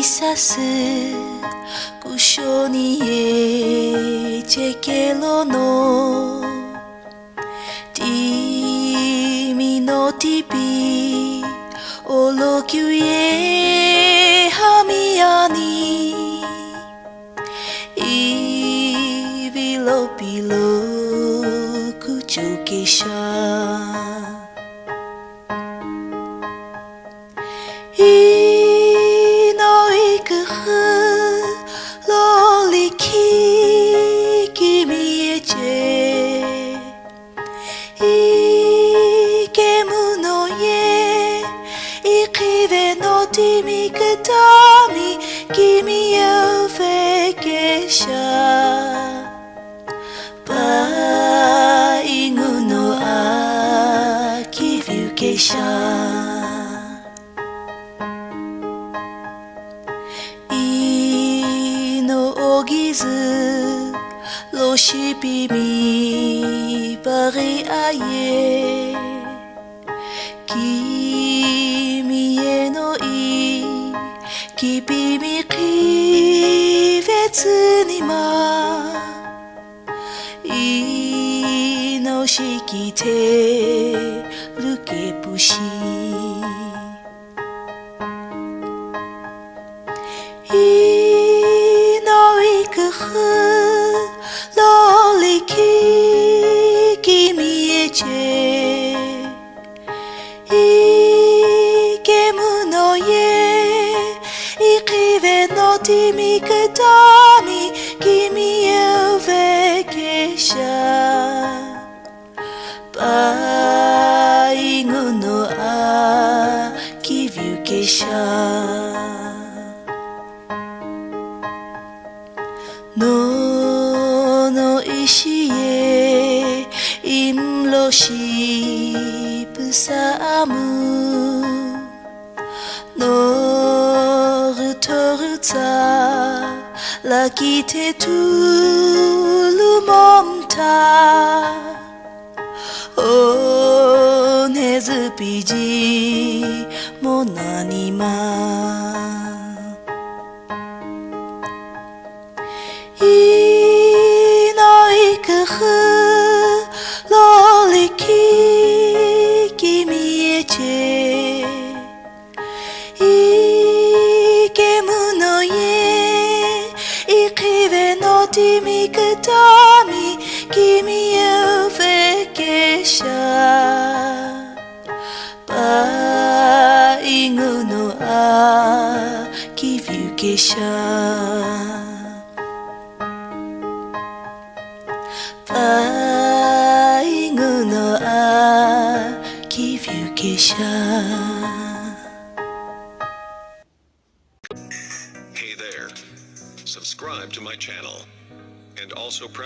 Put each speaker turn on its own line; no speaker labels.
さすクショニエチェケロノティミノティピオロキュエハミアニイビロピロクチュケシャPaye inguno akiviu ino ogizu lo shipimi Paye aye kimiへのkipimi kivetsuにまのしきてるけぶしのいくふろりききみえちえいけむのえいきべのてみくたみきみえべけしゃPaye inguno akiviu no ishi e imlo shi pusamu no rutorutsa la kite tu lumomtaおねずぴじもなにまいないくふろりききみえちいけむのえいきべのてみくたみきみえべけしゃPaye inguno akiviu Paye inguno akiviu
Hey there, subscribe to my channel and also press